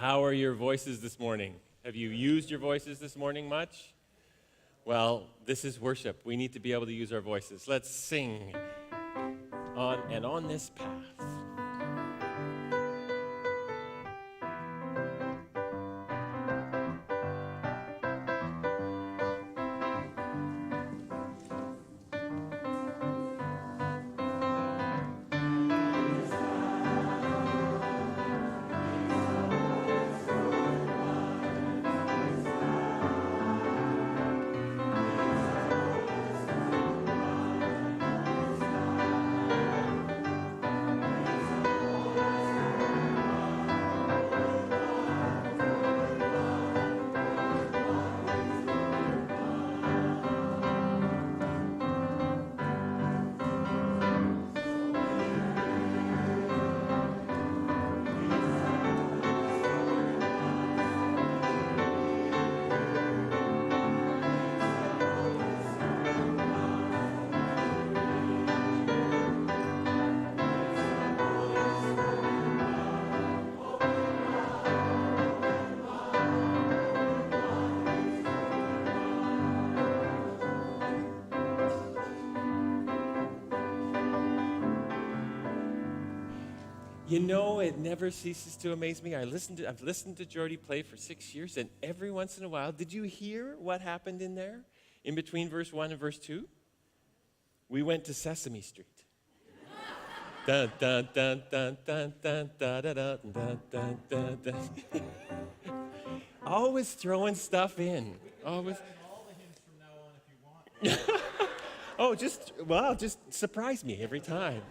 How are your voices this morning? Have you used your voices this morning much? Well, this is worship. We need to be able to use our voices. Let's sing on this path. You know, it never ceases to amaze me. I've listened to Geordie play for 6 years, and every once in a while, did you hear what happened in there? In between verse 1 and verse 2? We went to Sesame Street. Dun, dun, dun, dun, dun, dun, dun, dun, dun, dun, dun, dun, dun. Always throwing stuff in. Always. All the hymns from now on if you want. Just surprise me every time.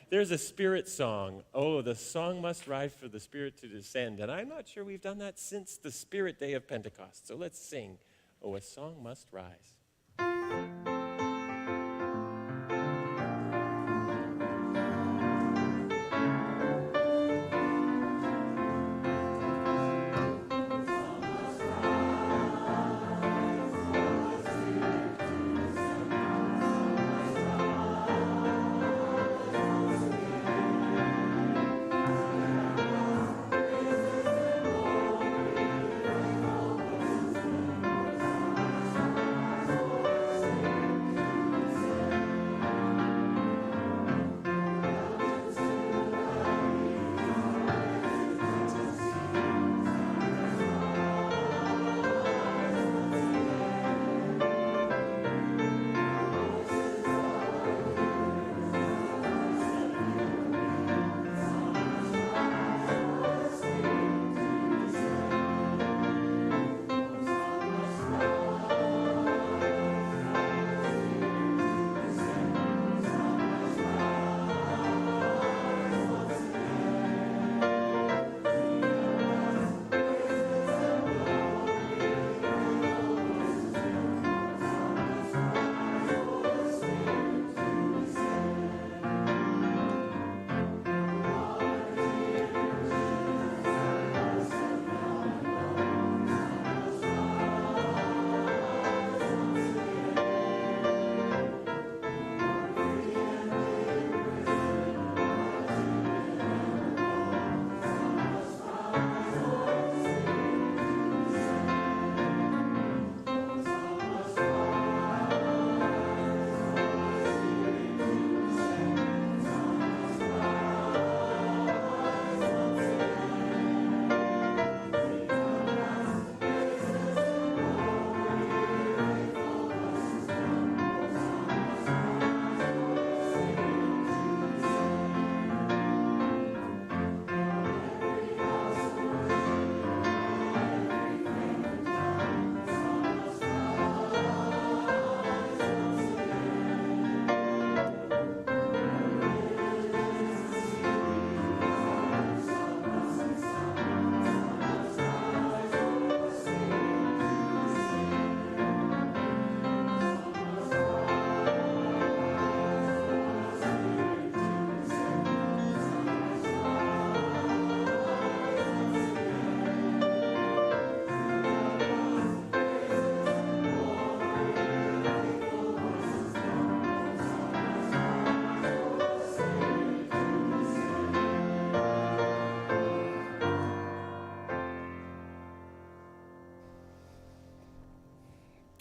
There's a spirit song. Oh, the song must rise for the Spirit to descend. And I'm not sure we've done that since the Spirit Day of Pentecost. So let's sing, Oh, a Song Must Rise.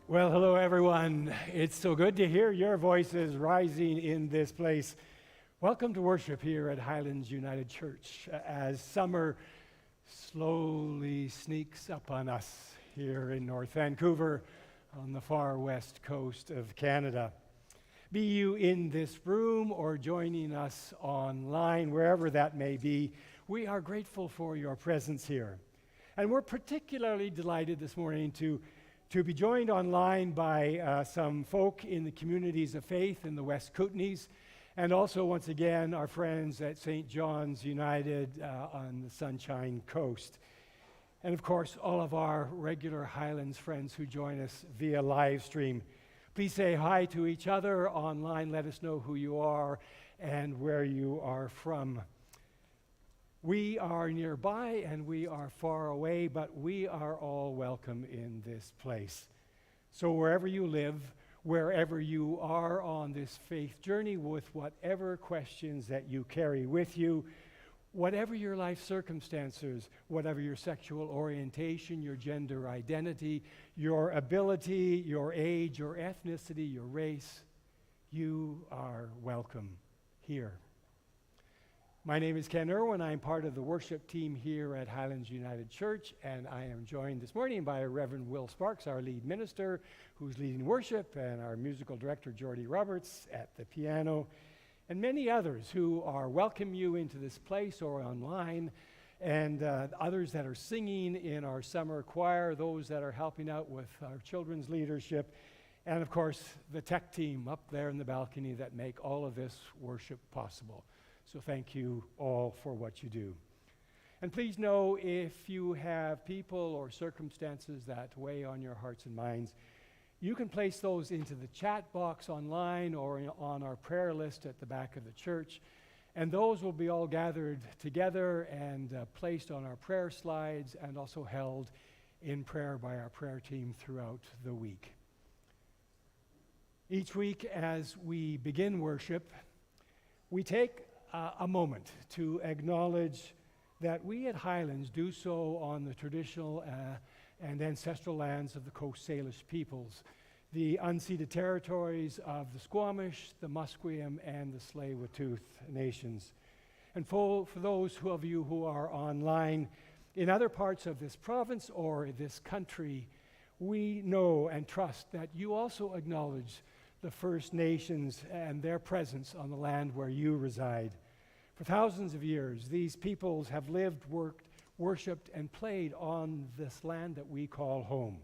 Well, hello everyone. It's so good to hear your voices rising in this place. Welcome to worship here at Highlands United Church as summer slowly sneaks up on us here in North Vancouver on the far west coast of Canada. Be you in this room or joining us online, wherever that may be, we are grateful for your presence here. And we're particularly delighted this morning to be joined online by some folk in the communities of faith in the West Kootenays, and also, once again, our friends at St. John's United on the Sunshine Coast. And of course, all of our regular Highlands friends who join us via live stream. Please say hi to each other online. Let us know who you are and where you are from. We are nearby and we are far away, but we are all welcome in this place. So wherever you live, wherever you are on this faith journey, with whatever questions that you carry with you, whatever your life circumstances, whatever your sexual orientation, your gender identity, your ability, your age, your ethnicity, your race, you are welcome here. My name is Ken Irwin. I'm part of the worship team here at Highlands United Church, and I am joined this morning by Reverend Will Sparks, our lead minister, who's leading worship, and our musical director, Geordie Roberts, at the piano, and many others who are welcome you into this place or online, and others that are singing in our summer choir, those that are helping out with our children's leadership, and of course, the tech team up there in the balcony that make all of this worship possible. So thank you all for what you do. And please know, if you have people or circumstances that weigh on your hearts and minds, you can place those into the chat box online or on our prayer list at the back of the church. And those will be all gathered together and placed on our prayer slides and also held in prayer by our prayer team throughout the week. Each week as we begin worship, we take a moment to acknowledge that we at Highlands do so on the traditional and ancestral lands of the Coast Salish peoples, the unceded territories of the Squamish, the Musqueam, and the Tsleil-Waututh nations. And for those of you who are online in other parts of this province or this country, we know and trust that you also acknowledge the First Nations and their presence on the land where you reside. For thousands of years, these peoples have lived, worked, worshipped, and played on this land that we call home.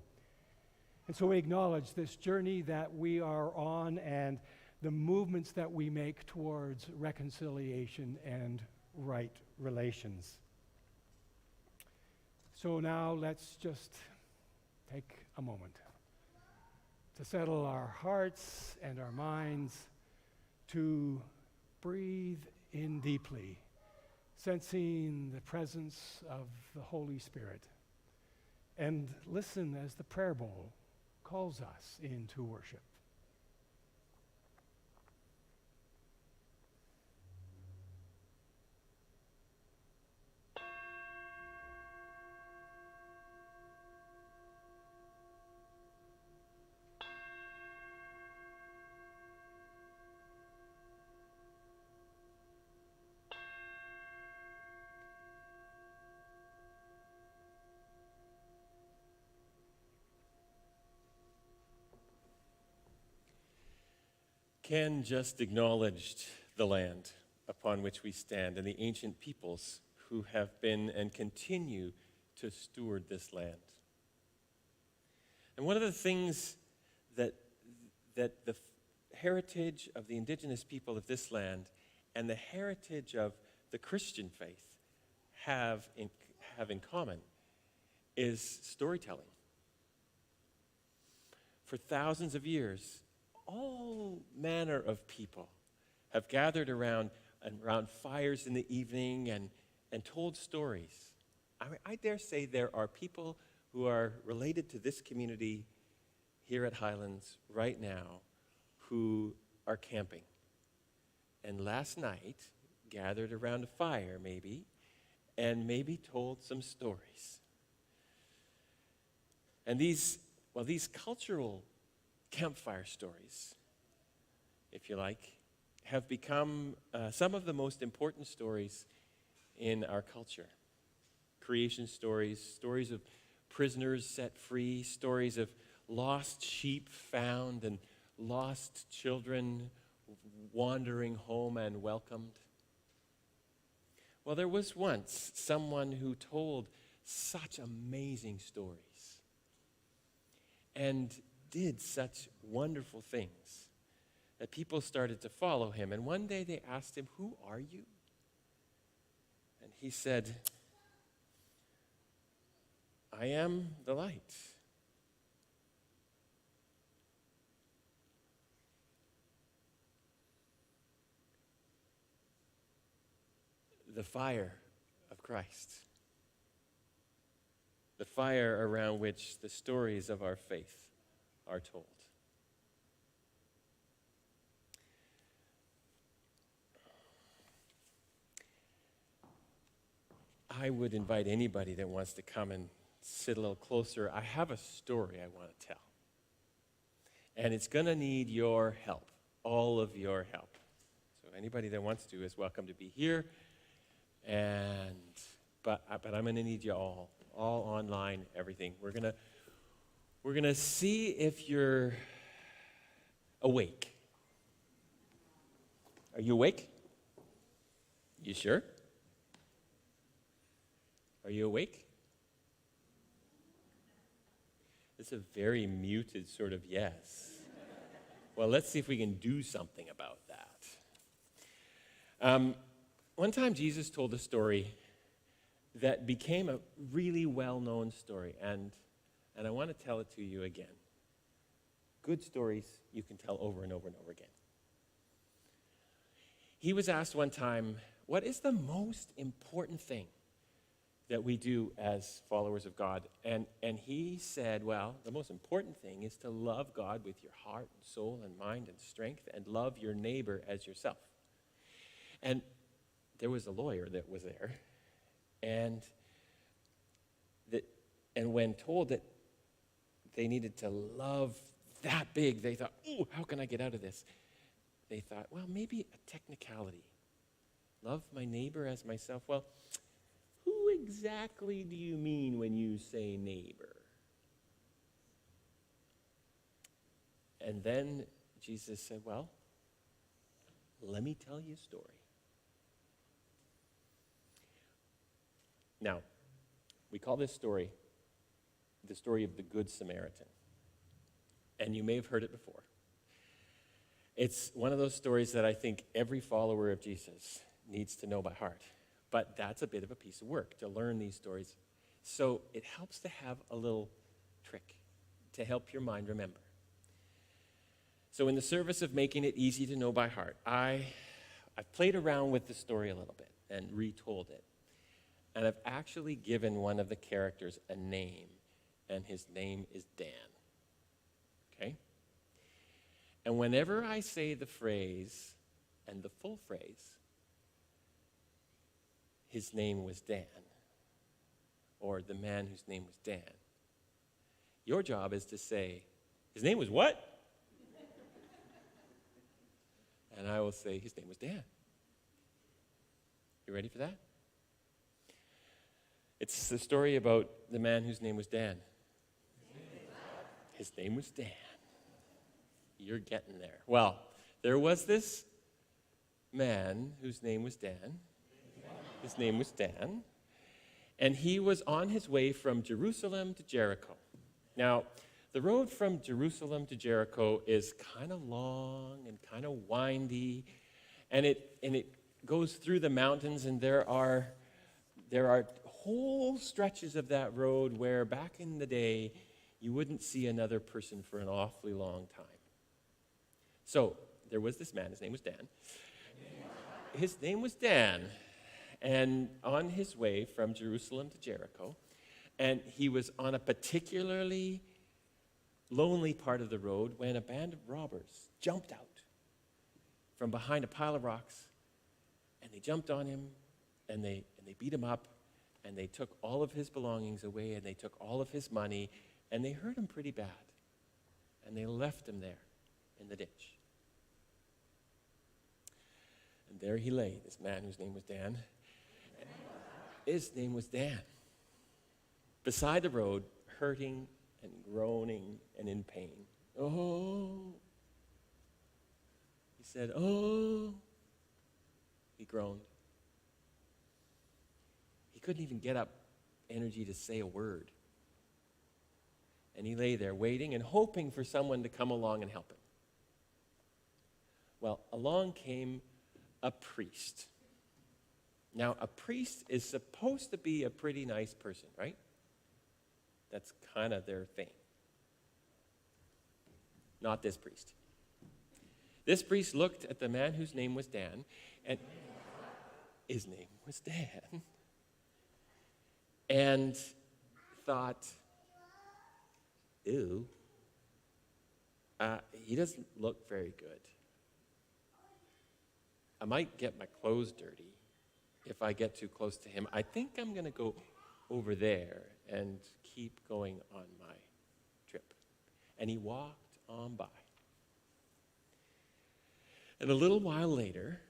And so we acknowledge this journey that we are on and the movements that we make towards reconciliation and right relations. So now let's just take a moment to settle our hearts and our minds, to breathe in deeply, sensing the presence of the Holy Spirit, and listen as the prayer bowl calls us into worship. Ken just acknowledged the land upon which we stand and the ancient peoples who have been and continue to steward this land. And one of the things that the heritage of the indigenous people of this land and the heritage of the Christian faith have in common is storytelling. For thousands of years, all manner of people have gathered around fires in the evening and told stories. I dare say there are people who are related to this community here at Highlands right now who are camping. And last night, gathered around a fire maybe, and maybe told some stories. And these cultural campfire stories, if you like, have become some of the most important stories in our culture. Creation stories, stories of prisoners set free, stories of lost sheep found and lost children wandering home and welcomed. Well, there was once someone who told such amazing stories and did such wonderful things that people started to follow him. And one day they asked him, "Who are you?" And he said, "I am the light." The fire of Christ. The fire around which the stories of our faith are told. I would invite anybody that wants to come and sit a little closer. I have a story I want to tell. And it's going to need your help, all of your help. So anybody that wants to is welcome to be here. But I'm going to need you all online, everything. We're going to see if you're awake. Are you awake? You sure? Are you awake? It's a very muted sort of yes. Well, let's see if we can do something about that. One time Jesus told a story that became a really well-known story, and I want to tell it to you again. Good stories you can tell over and over and over again. He was asked one time, what is the most important thing that we do as followers of God? And he said, well, the most important thing is to love God with your heart and soul and mind and strength, and love your neighbor as yourself. And there was a lawyer that was there, and when told that they needed to love that big, they thought, oh, how can I get out of this? They thought, well, maybe a technicality. Love my neighbor as myself. Well, who exactly do you mean when you say neighbor? And then Jesus said, well, let me tell you a story. Now, we call this story the story of the Good Samaritan. And you may have heard it before. It's one of those stories that I think every follower of Jesus needs to know by heart. But that's a bit of a piece of work to learn these stories. So it helps to have a little trick to help your mind remember. So in the service of making it easy to know by heart, I've played around with the story a little bit and retold it. And I've actually given one of the characters a name, and his name is Dan. Okay? And whenever I say the phrase and the full phrase, his name was Dan, or the man whose name was Dan, your job is to say, his name was what? And I will say, his name was Dan. You ready for that? It's the story about the man whose name was Dan. His name was Dan. You're getting there. Well, there was this man whose name was Dan. His name was Dan. And he was on his way from Jerusalem to Jericho. Now, the road from Jerusalem to Jericho is kind of long and kind of windy, and it goes through the mountains, and there are whole stretches of that road where back in the day you wouldn't see another person for an awfully long time. So there was this man, his name was Dan. His name was Dan, and on his way from Jerusalem to Jericho, and he was on a particularly lonely part of the road when a band of robbers jumped out from behind a pile of rocks, and they jumped on him, and they beat him up, and they took all of his belongings away, and they took all of his money, and they hurt him pretty bad. And they left him there in the ditch. And there he lay, this man whose name was Dan. His name was Dan. Beside the road, hurting and groaning and in pain. Oh. He said, oh. He groaned. He couldn't even get up energy to say a word. And he lay there waiting and hoping for someone to come along and help him. Well, along came a priest. Now, a priest is supposed to be a pretty nice person, right? That's kind of their thing. Not this priest. This priest looked at the man whose name was Dan, and his name was Dan, and thought, ew, he doesn't look very good. I might get my clothes dirty if I get too close to him. I think I'm going to go over there and keep going on my trip. And he walked on by. And a little while later,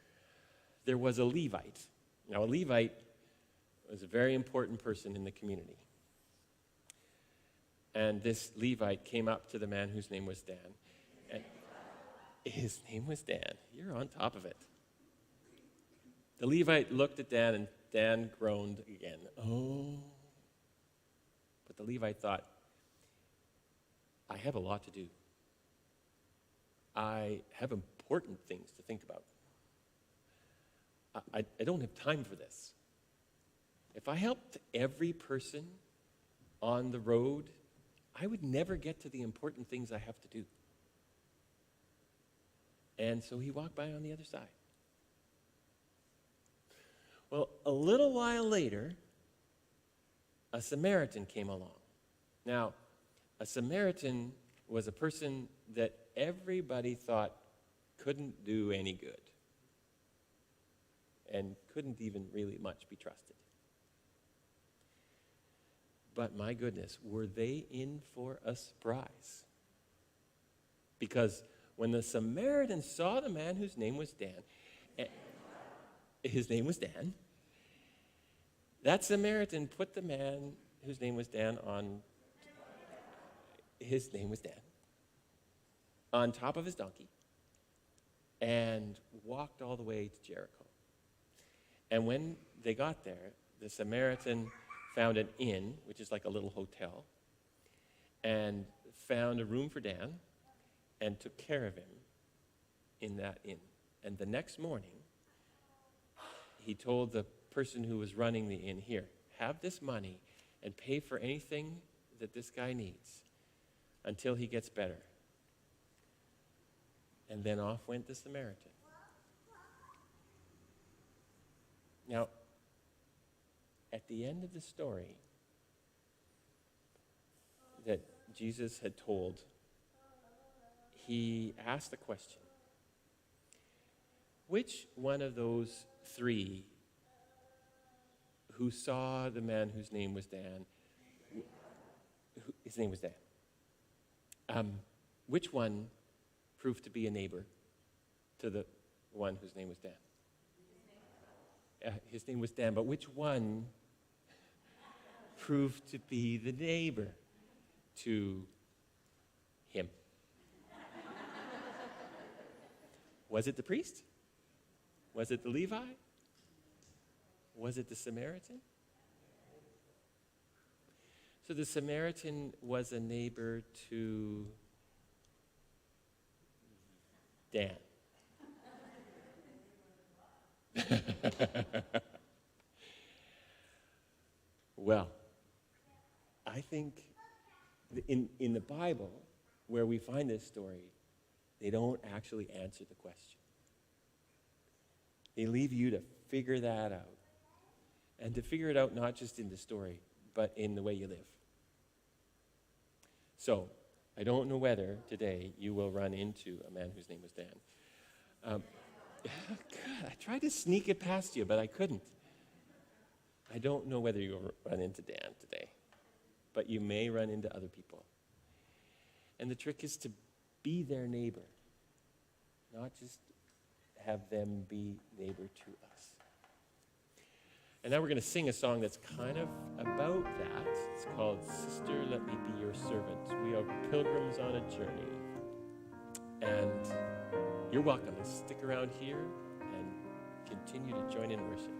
there was a Levite. Now, a Levite was a very important person in the community. And this Levite came up to the man whose name was Dan. And his name was Dan. You're on top of it. The Levite looked at Dan, and Dan groaned again. Oh. But the Levite thought, I have a lot to do. I have important things to think about. I don't have time for this. If I helped every person on the road, I would never get to the important things I have to do. And so he walked by on the other side. Well, a little while later, a Samaritan came along. Now, a Samaritan was a person that everybody thought couldn't do any good and couldn't even really much be trusted. But my goodness, were they in for a surprise? Because when the Samaritan saw the man whose name was Dan, his name was Dan, that Samaritan put the man whose name was Dan his name was Dan, on top of his donkey and walked all the way to Jericho. And when they got there, the Samaritan found an inn, which is like a little hotel, and found a room for Dan and took care of him in that inn. And the next morning, he told the person who was running the inn, here, have this money and pay for anything that this guy needs until he gets better. And then off went the Samaritan. Now, at the end of the story that Jesus had told, he asked the question, which one of those three who saw the man whose name was Dan, his name was Dan, which one proved to be a neighbor to the one whose name was Dan? His name was Dan, but which one proved to be the neighbor to him? Was it the priest? Was it the Levite? Was it the Samaritan? So the Samaritan was a neighbor to Dan. Well, I think in the Bible, where we find this story, they don't actually answer the question. They leave you to figure that out. And to figure it out not just in the story, but in the way you live. So, I don't know whether today you will run into a man whose name was Dan. God, I tried to sneak it past you, but I couldn't. I don't know whether you'll run into Dan today, but you may run into other people. And the trick is to be their neighbor, not just have them be neighbor to us. And now we're going to sing a song that's kind of about that. It's called Sister, Let Me Be Your Servant. We are pilgrims on a journey. And you're welcome to stick around here and continue to join in worship.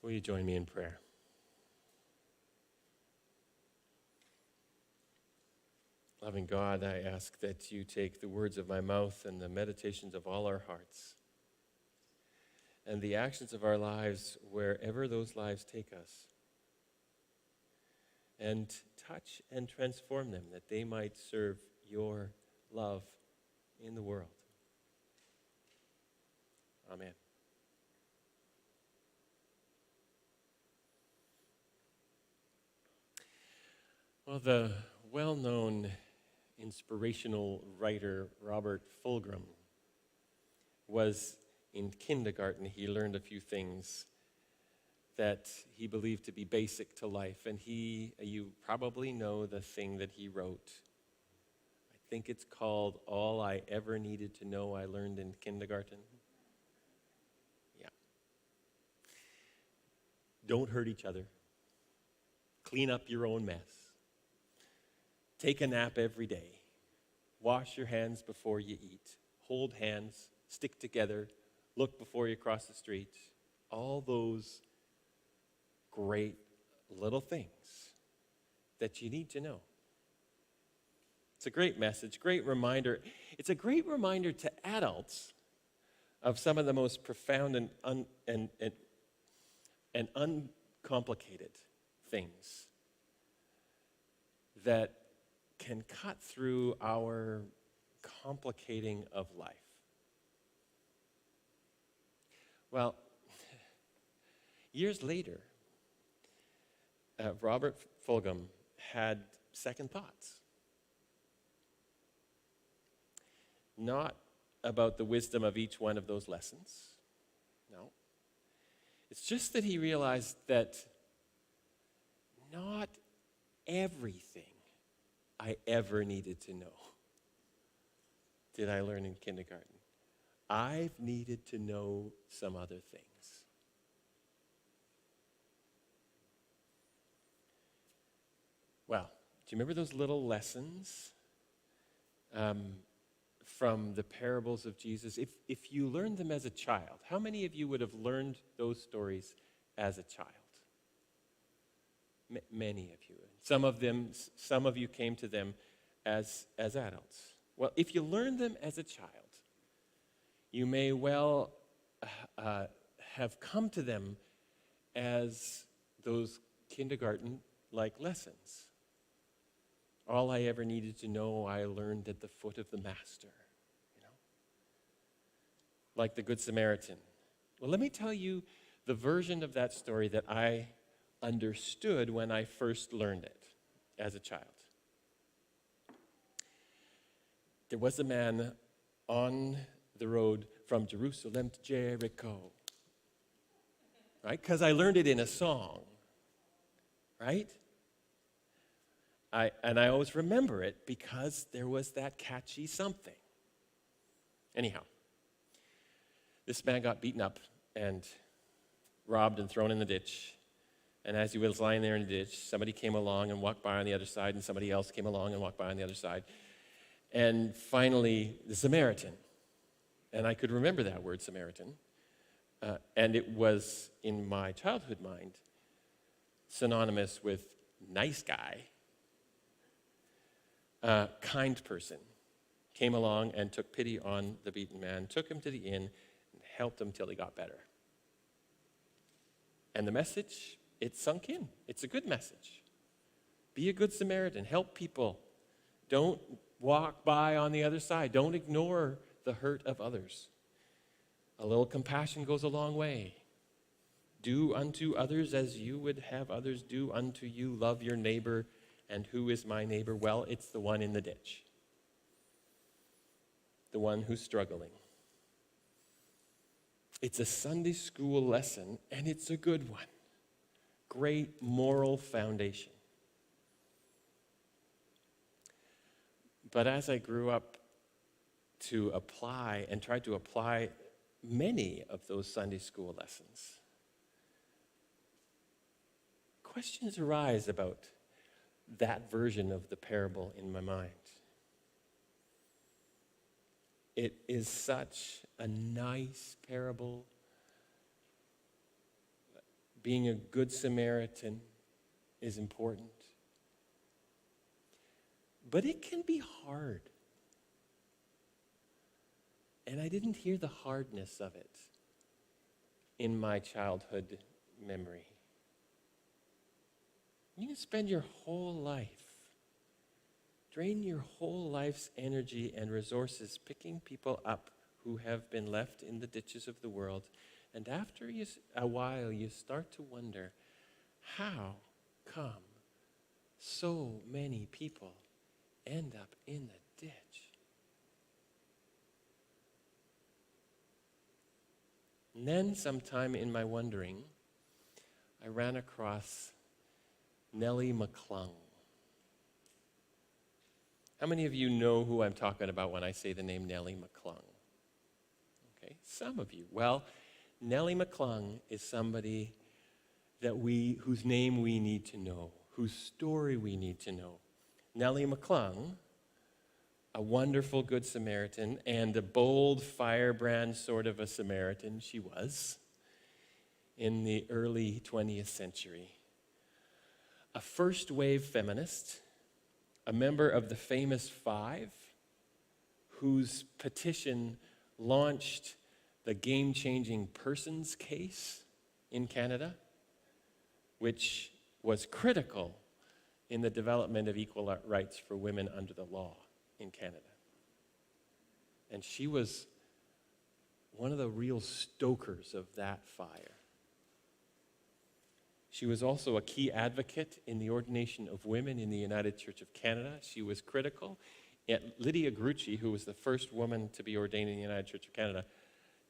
Will you join me in prayer? Loving God, I ask that you take the words of my mouth and the meditations of all our hearts and the actions of our lives wherever those lives take us, and touch and transform them that they might serve your love in the world. Amen. Well, the well-known inspirational writer Robert Fulghum was in kindergarten. He learned a few things that he believed to be basic to life, and you probably know the thing that he wrote. I think it's called All I Ever Needed to Know I Learned in Kindergarten. Yeah. Don't hurt each other. Clean up your own mess. Take a nap every day. Wash your hands before you eat. Hold hands. Stick together. Look before you cross the street. All those great little things that you need to know. It's a great message, great reminder. It's a great reminder to adults of some of the most profound and uncomplicated things that can cut through our complicating of life. Well, years later, Robert Fulghum had second thoughts. Not about the wisdom of each one of those lessons. No. It's just that he realized that not everything I ever needed to know did I learn in kindergarten. I've needed to know some other things. you remember those little lessons from the parables of Jesus? If you learned them as a child, how many of you would have learned those stories as a child? Many of you. Some of you came to them as adults. Well, if you learned them as a child, you may well have come to them as those kindergarten-like lessons. All I ever needed to know, I learned at the foot of the Master. Like the Good Samaritan. Well, let me tell you the version of that story that I understood when I first learned it as a child. There was a man on the road from Jerusalem to Jericho. Right? Because I learned it in a song. Right? I always remember it because there was that catchy something. Anyhow, this man got beaten up and robbed and thrown in the ditch. And as he was lying there in the ditch, somebody came along and walked by on the other side, and somebody else came along and walked by on the other side. And finally, the Samaritan. And I could remember that word, Samaritan. And it was, in my childhood mind, synonymous with nice guy, kind person. Came along and took pity on the beaten man, took him to the inn, and helped him till he got better. And the message, it sunk in. It's a good message. Be a good Samaritan. Help people. Don't walk by on the other side. Don't ignore the hurt of others. A little compassion goes a long way. Do unto others as you would have others do unto you. Love your neighbor. And who is my neighbor? Well, it's the one in the ditch. The one who's struggling. It's a Sunday school lesson, and it's a good one. Great moral foundation. But as I grew up to apply and tried to apply many of those Sunday school lessons, questions arise about that version of the parable in my mind. It is such a nice parable. Being a good Samaritan is important. But it can be hard. And I didn't hear the hardness of it in my childhood memory. You can spend your whole life, drain your whole life's energy and resources picking people up who have been left in the ditches of the world. And after a while, you start to wonder, how come so many people end up in the ditch? And then sometime in my wondering, I ran across Nelly Mcclung. How many of you know who I'm talking about when I say the name Nelly Mcclung? Okay, some of you. Well, Nelly Mcclung is somebody whose name we need to know, whose story we need to know. Nelly Mcclung, a wonderful good Samaritan and a bold firebrand sort of a Samaritan she was in the early 20th century. A first-wave feminist, a member of the famous Five, whose petition launched the game-changing persons case in Canada, which was critical in the development of equal rights for women under the law in Canada. And she was one of the real stokers of that fire. She was also a key advocate in the ordination of women in the United Church of Canada. She was critical. And Lydia Grucci, who was the first woman to be ordained in the United Church of Canada,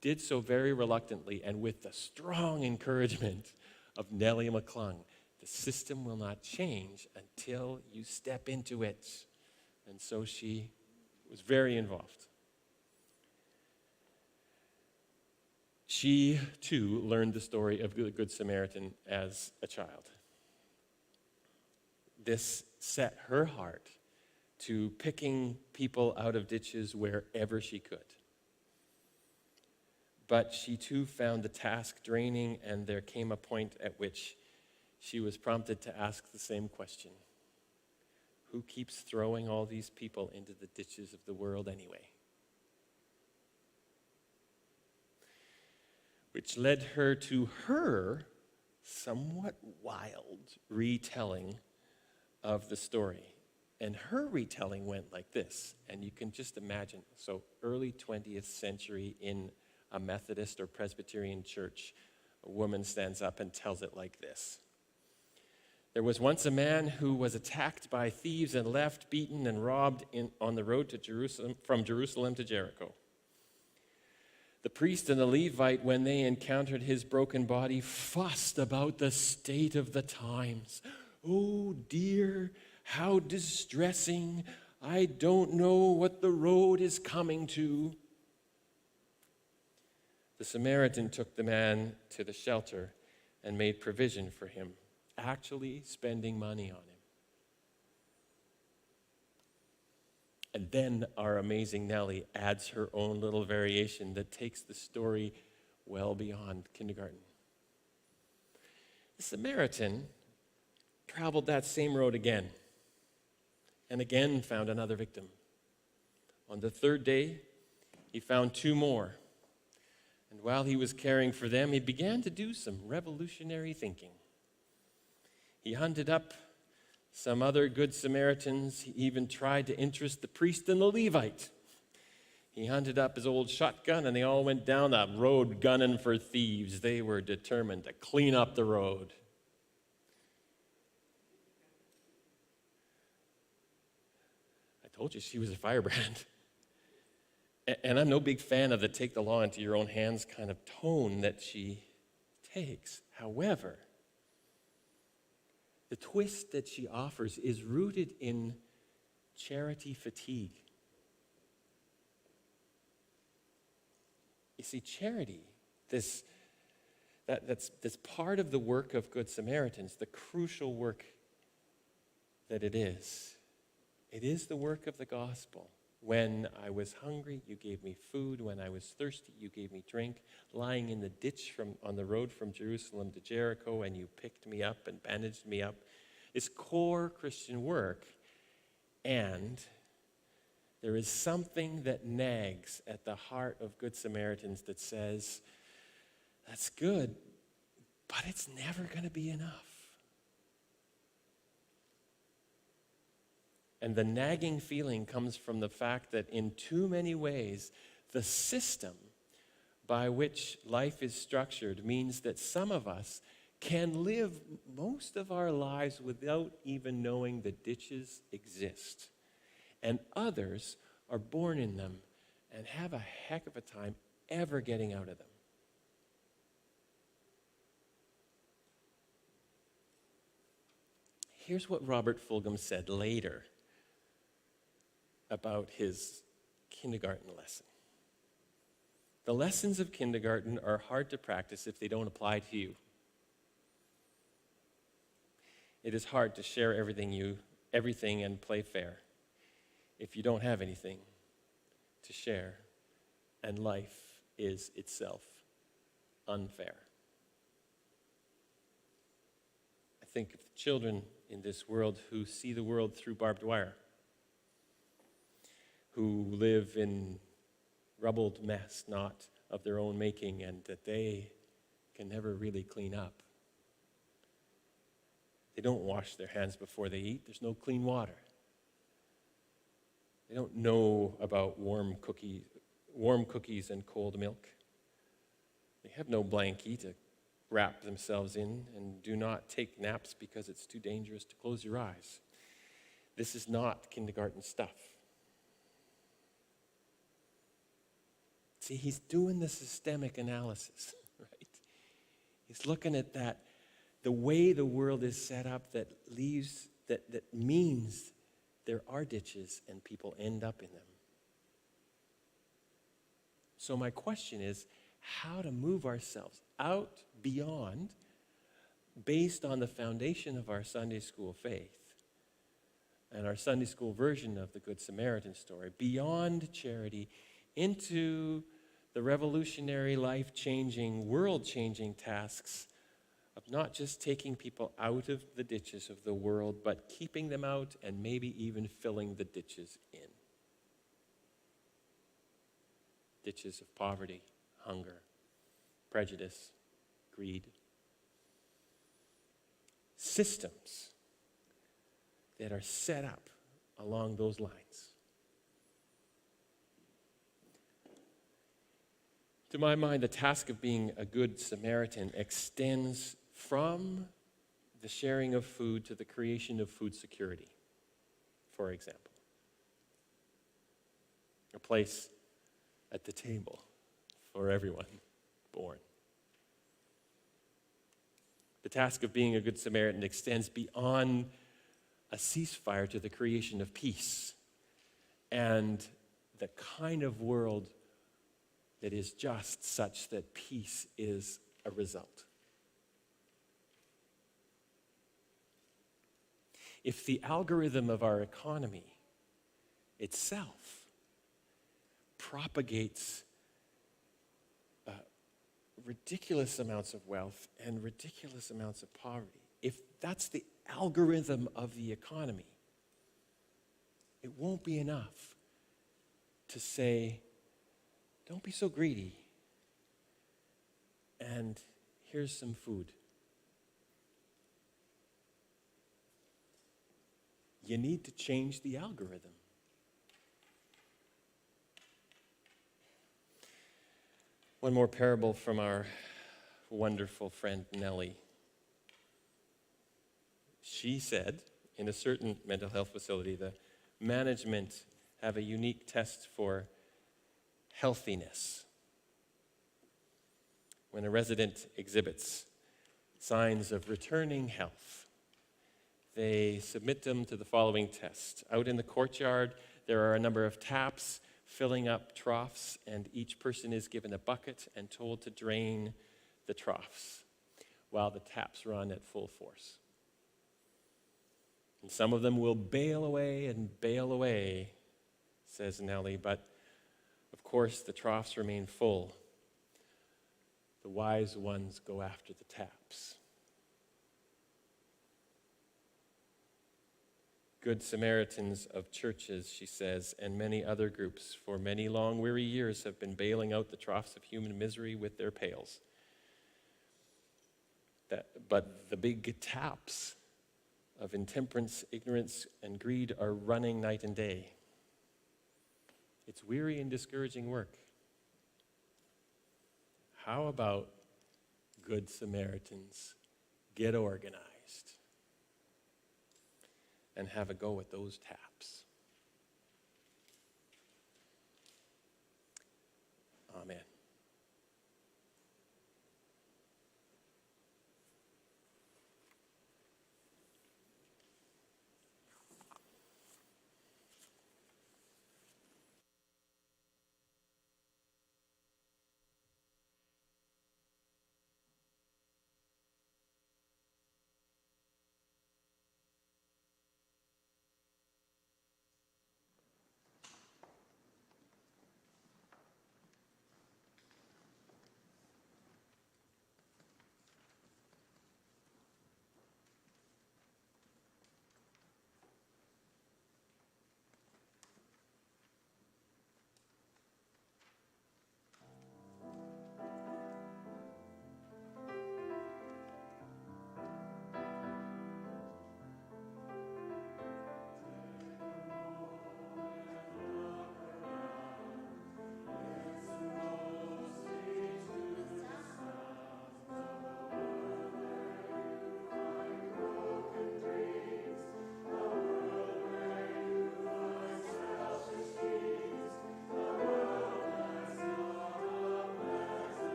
did so very reluctantly and with the strong encouragement of Nelly Mcclung. The system will not change until you step into it. And so she was very involved. She, too, learned the story of the Good Samaritan as a child. this set her heart to picking people out of ditches wherever she could. But she too found the task draining, and there came a point at which she was prompted to ask the same question. Who keeps throwing all these people into the ditches of the world anyway? Which led her to her somewhat wild retelling of the story. And her retelling went like this, and you can just imagine. So early 20th century in a Methodist or Presbyterian church, a woman stands up and tells it like this. There was once a man who was attacked by thieves and left beaten and robbed on the road to Jerusalem, from Jerusalem to Jericho. The priest and the Levite, when they encountered his broken body, fussed about the state of the times. Oh dear, how distressing. I don't know what the road is coming to. The Samaritan took the man to the shelter and made provision for him, actually spending money on him. And then our amazing Nelly adds her own little variation that takes the story well beyond kindergarten. The Samaritan traveled that same road again and again found another victim. On the third day, he found two more. And while he was caring for them, he began to do some revolutionary thinking. He hunted up some other good Samaritans. He even tried to interest the priest and the Levite. He hunted up his old shotgun, and they all went down that road gunning for thieves. They were determined to clean up the road. I told you she was a firebrand. And I'm no big fan of the take the law into your own hands kind of tone that she takes. However, the twist that she offers is rooted in charity fatigue. You see, charity, that's part of the work of Good Samaritans, the crucial work that it is. It is the work of the gospel. When I was hungry, you gave me food. When I was thirsty, you gave me drink. Lying in the ditch on the road from Jerusalem to Jericho, and you picked me up and bandaged me up. It's core Christian work. And there is something that nags at the heart of Good Samaritans that says, that's good, but it's never going to be enough. And the nagging feeling comes from the fact that in too many ways, the system by which life is structured means that some of us can live most of our lives without even knowing the ditches exist. And others are born in them and have a heck of a time ever getting out of them. Here's what Robert Fulghum said later about his kindergarten lesson. The lessons of kindergarten are hard to practice if they don't apply to you. It is hard to share everything and play fair if you don't have anything to share, and life is itself unfair. I think of the children in this world who see the world through barbed wire, who live in rubbled mess, not of their own making, and that they can never really clean up. They don't wash their hands before they eat. There's no clean water. They don't know about warm cookies and cold milk. They have no blankie to wrap themselves in, and do not take naps because it's too dangerous to close your eyes. This is not kindergarten stuff. See, he's doing the systemic analysis, right? He's looking at that, the way the world is set up that means there are ditches and people end up in them. So my question is how to move ourselves out beyond, based on the foundation of our Sunday school faith, and our Sunday school version of the Good Samaritan story, beyond charity into the revolutionary, life-changing, world-changing tasks of not just taking people out of the ditches of the world, but keeping them out and maybe even filling the ditches in. Ditches of poverty, hunger, prejudice, greed. Systems that are set up along those lines. To my mind, the task of being a good Samaritan extends from the sharing of food to the creation of food security, for example. A place at the table for everyone born. The task of being a good Samaritan extends beyond a ceasefire to the creation of peace and the kind of world that is just such that peace is a result. If the algorithm of our economy itself propagates ridiculous amounts of wealth and ridiculous amounts of poverty, if that's the algorithm of the economy, it won't be enough to say, don't be so greedy, and here's some food. You need to change the algorithm. One more parable from our wonderful friend Nelly. She said, in a certain mental health facility, the management have a unique test for healthiness. When a resident exhibits signs of returning health, they submit them to the following test. Out in the courtyard, there are a number of taps filling up troughs, and each person is given a bucket and told to drain the troughs while the taps run at full force. And some of them will bail away, says Nelly, but of course the troughs remain full. The wise ones go after the taps. Good Samaritans of churches, she says, and many other groups for many long, weary years have been bailing out the troughs of human misery with their pails. But the big taps of intemperance, ignorance, and greed are running night and day. It's weary and discouraging work. How about Good Samaritans get organized and have a go at those taps? Amen.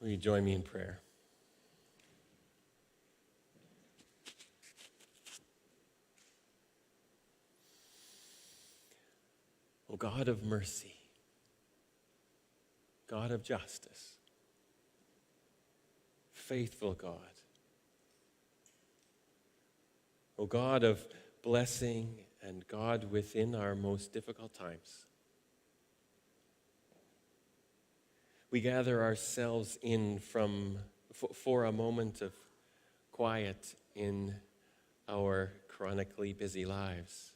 Will you join me in prayer? O God of mercy, God of justice, faithful God, O God of blessing and God within our most difficult times, we gather ourselves in for a moment of quiet in our chronically busy lives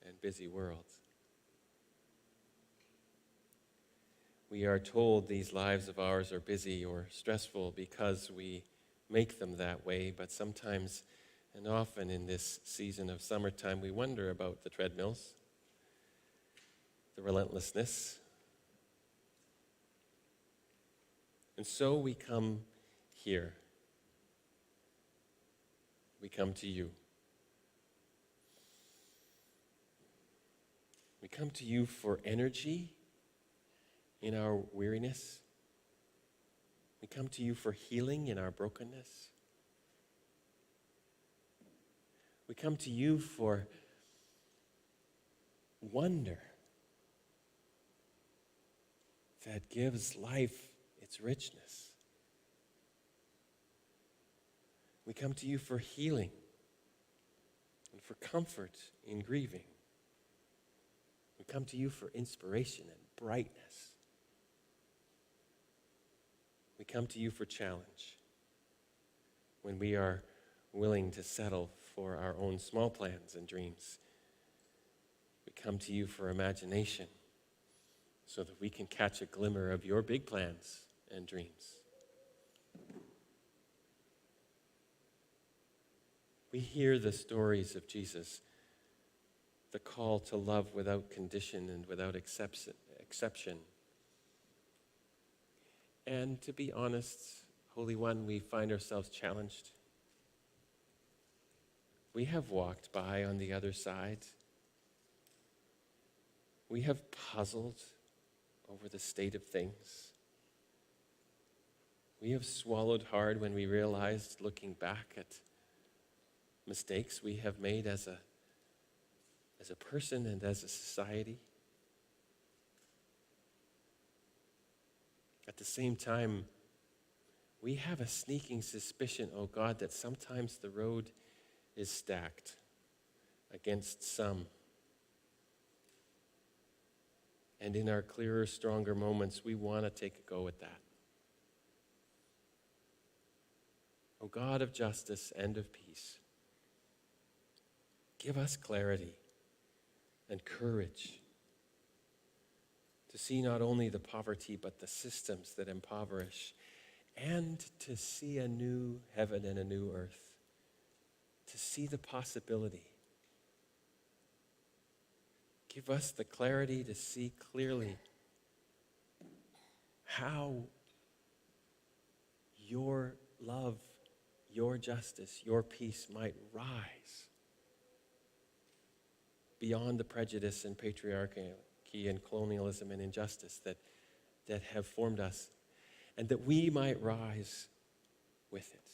and busy world. We are told these lives of ours are busy or stressful because we make them that way, but sometimes and often in this season of summertime, we wonder about the treadmills, the relentlessness. And so we come here. We come to you. We come to you for energy in our weariness. We come to you for healing in our brokenness. We come to you for wonder that gives life its richness. We come to you for healing and for comfort in grieving. We come to you for inspiration and brightness. We come to you for challenge when we are willing to settle for our own small plans and dreams. We come to you for imagination so that we can catch a glimmer of your big plans and dreams. We hear the stories of Jesus, the call to love without condition and without exception. And to be honest, Holy One, we find ourselves challenged. We have walked by on the other side. We have puzzled over the state of things. We have swallowed hard when we realized, looking back at mistakes we have made as a person and as a society. At the same time, we have a sneaking suspicion, oh God, that sometimes the road is stacked against some. And in our clearer, stronger moments, we want to take a go at that. O God of justice and of peace, give us clarity and courage to see not only the poverty, but the systems that impoverish, and to see a new heaven and a new earth, to see the possibility. Give us the clarity to see clearly how your love, your justice, your peace might rise beyond the prejudice and patriarchy and colonialism and injustice that have formed us, and that we might rise with it.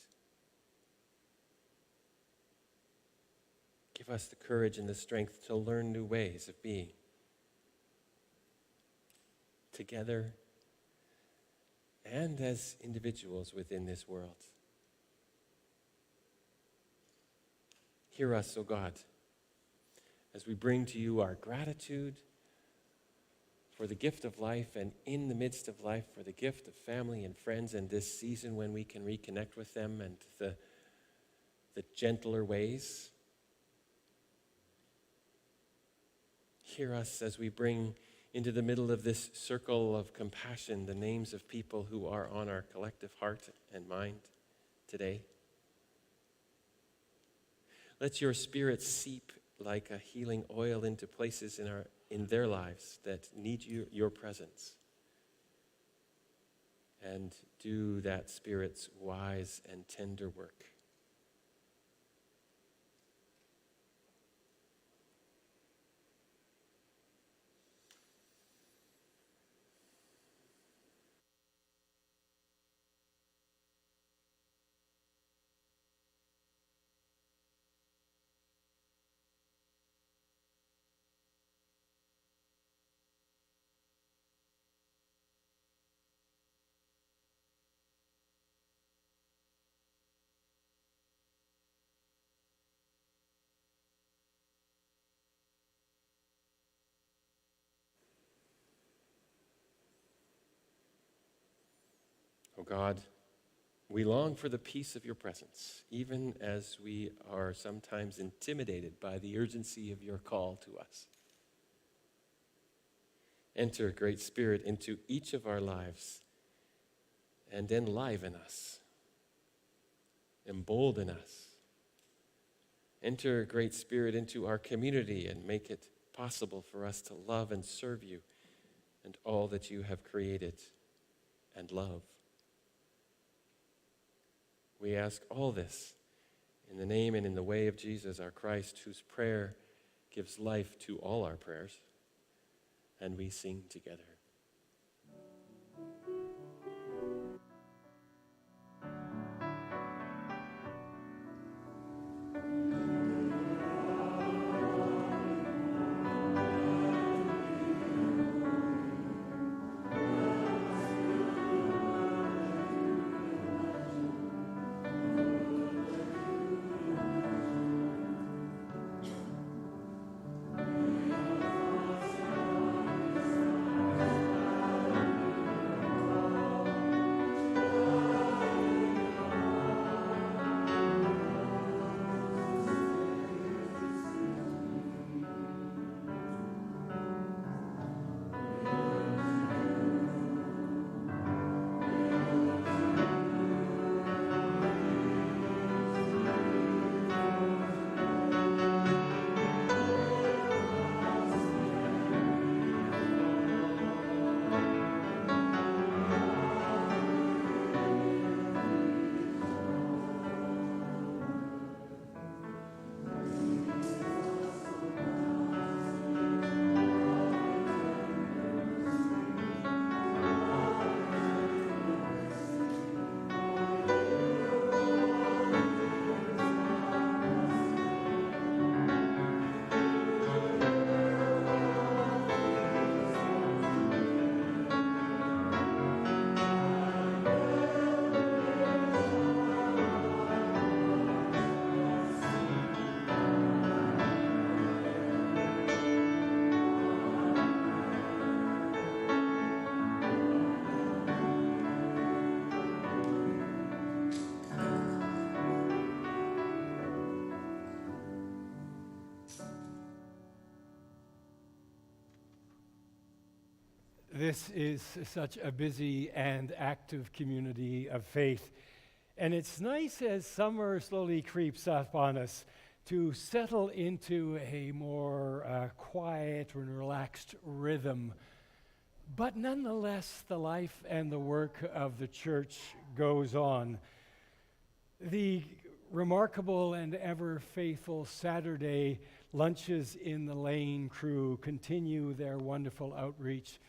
Give us the courage and the strength to learn new ways of being together and as individuals within this world. Hear us, O God, as we bring to you our gratitude for the gift of life, and in the midst of life, for the gift of family and friends, and this season when we can reconnect with them and the gentler ways. Hear us as we bring into the middle of this circle of compassion the names of people who are on our collective heart and mind today. Let your Spirit seep like a healing oil into places in their lives that need your presence. And do that Spirit's wise and tender work. God, we long for the peace of your presence, even as we are sometimes intimidated by the urgency of your call to us. Enter, Great Spirit, into each of our lives and enliven us, embolden us. Enter, Great Spirit, into our community and make it possible for us to love and serve you and all that you have created and love. We ask all this in the name and in the way of Jesus, our Christ, whose prayer gives life to all our prayers. And we sing together. This is such a busy and active community of faith. And it's nice as summer slowly creeps up on us to settle into a more quiet and relaxed rhythm. But nonetheless, the life and the work of the church goes on. The remarkable and ever faithful Saturday lunches in the Lane crew continue their wonderful outreach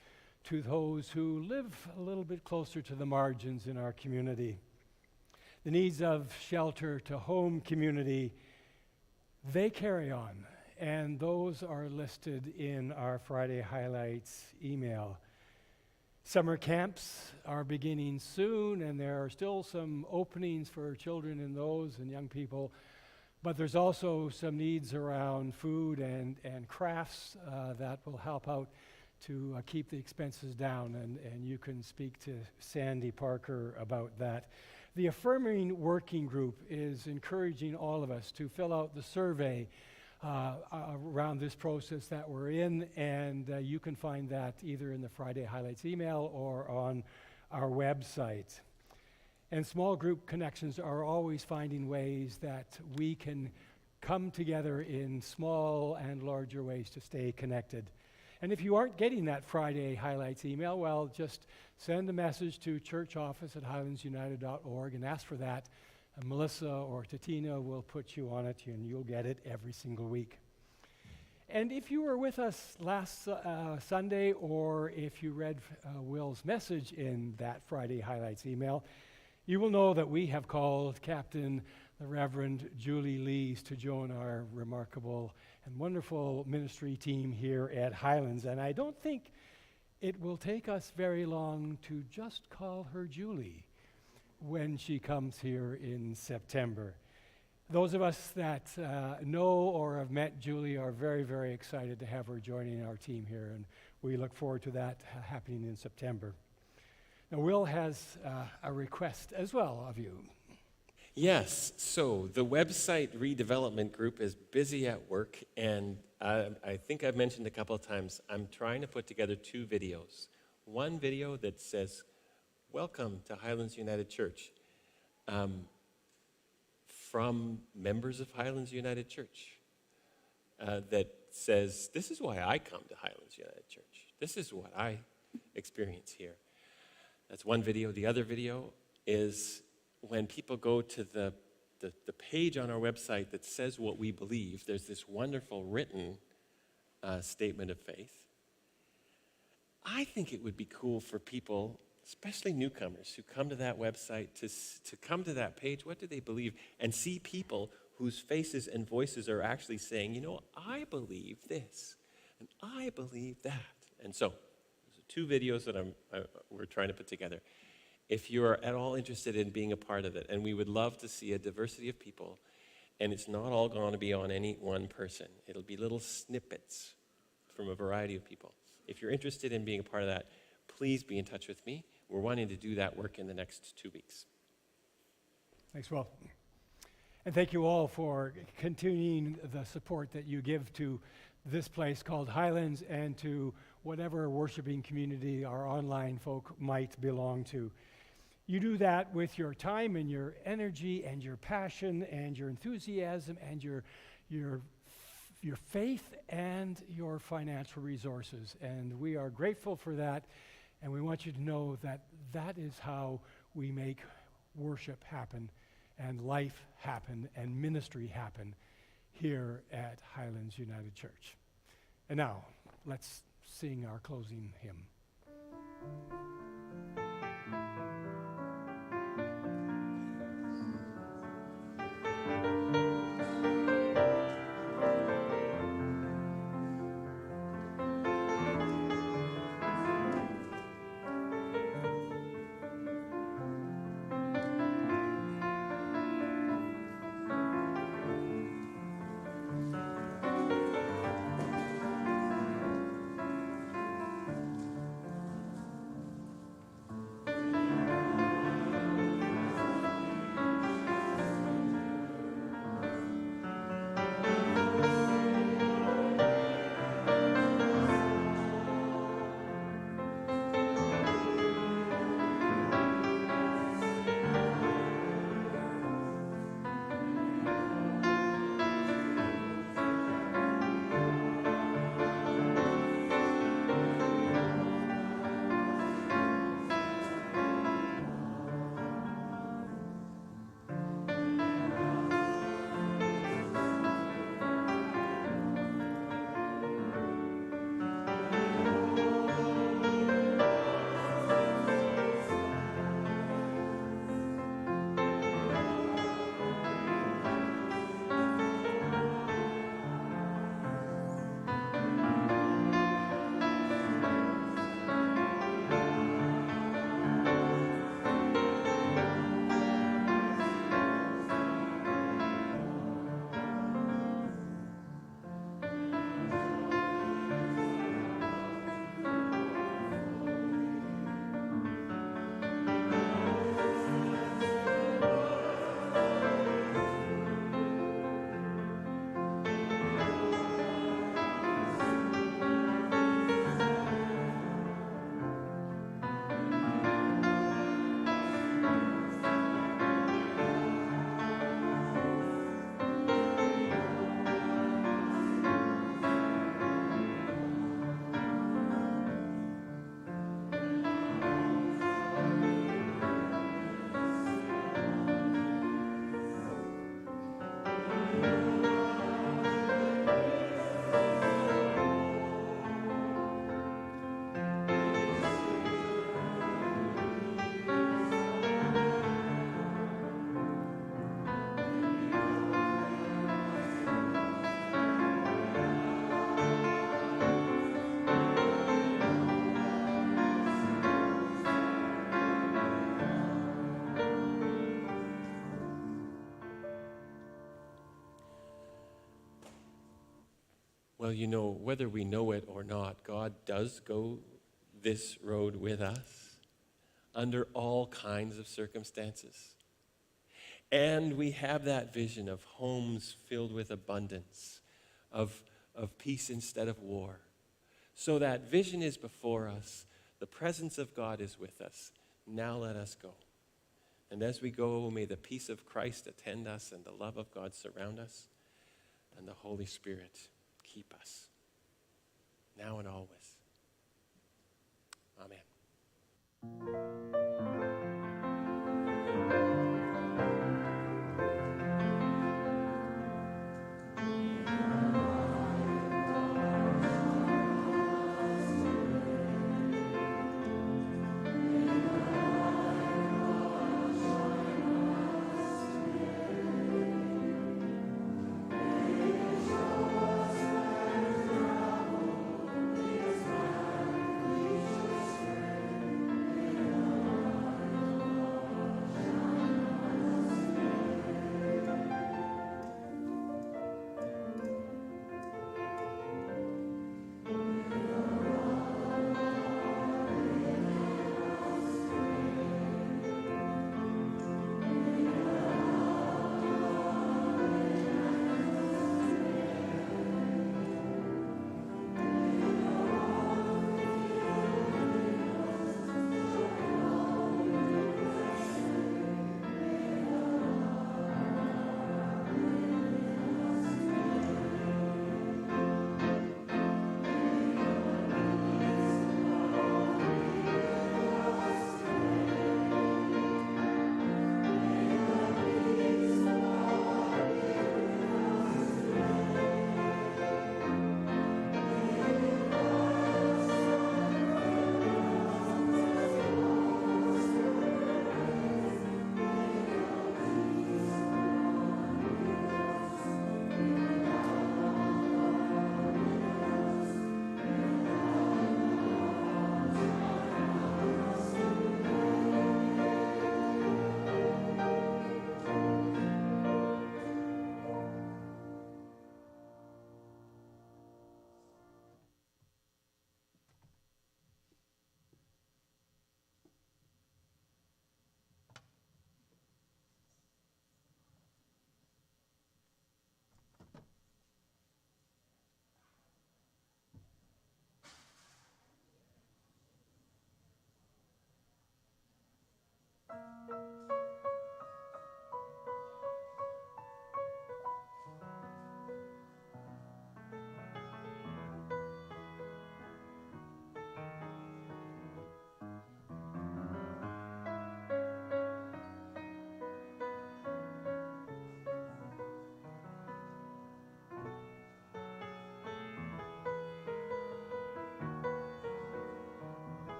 to those who live a little bit closer to the margins in our community. The needs of shelter to home community, they carry on, and those are listed in our Friday Highlights email. Summer camps are beginning soon, and there are still some openings for children in those and young people, but there's also some needs around food and crafts that will help out to keep the expenses down, and you can speak to Sandy Parker about that. The Affirming Working Group is encouraging all of us to fill out the survey around this process that we're in, and you can find that either in the Friday Highlights email or on our website. And small group connections are always finding ways that we can come together in small and larger ways to stay connected. And if you aren't getting that Friday Highlights email, well, just send a message to churchoffice@highlandsunited.org and ask for that. And Melissa or Tatina will put you on it, and you'll get it every single week. And if you were with us last Sunday, or if you read Will's message in that Friday Highlights email, you will know that we have called Captain the Reverend Julie Lees to join our remarkable and wonderful ministry team here at Highlands. And I don't think it will take us very long to just call her Julie when she comes here in September. Those of us that know or have met Julie are very, very excited to have her joining our team here, and we look forward to that happening in September. Now, Will has a request as well of you. Yes, so the website redevelopment group is busy at work, and I think I've mentioned a couple of times, I'm trying to put together 2 videos. One video that says, "Welcome to Highlands United Church," from members of Highlands United Church, that says, "This is why I come to Highlands United Church. This is what I experience here." That's one video. The other video is when people go to the page on our website that says what we believe, there's this wonderful written statement of faith. I think it would be cool for people, especially newcomers, who come to that website to come to that page. What do they believe? And see people whose faces and voices are actually saying, you know, I believe this, and I believe that. And so, those are 2 videos that we're trying to put together. If you're at all interested in being a part of it, and we would love to see a diversity of people, and it's not all going to be on any one person. It'll be little snippets from a variety of people. If you're interested in being a part of that, please be in touch with me. We're wanting to do that work in the next 2 weeks. Thanks, Will. And thank you all for continuing the support that you give to this place called Highlands and to whatever worshiping community our online folk might belong to. You do that with your time and your energy and your passion and your enthusiasm and your faith and your financial resources. And we are grateful for that. And we want you to know that that is how we make worship happen and life happen and ministry happen here at Highlands United Church. And now, let's sing our closing hymn. Well, you know, whether we know it or not, God does go this road with us. under all kinds of circumstances. And we have that vision of homes filled with abundance, of peace instead of war. So that vision is before us. The presence of God is with us. Now let us go. And as we go, may the peace of Christ attend us and the love of God surround us and the Holy Spirit keep us now and always. Amen.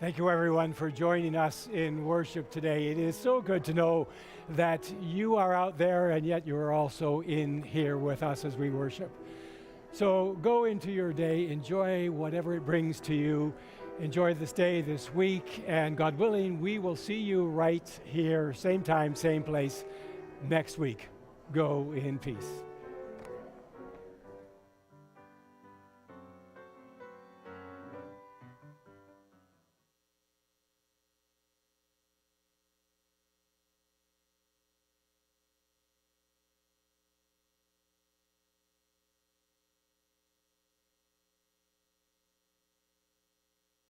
Thank you, everyone, for joining us in worship today. It is so good to know that you are out there and yet you are also in here with us as we worship. So go into your day, enjoy whatever it brings to you. Enjoy this day, this week, and God willing, we will see you right here, same time, same place, next week. Go in peace.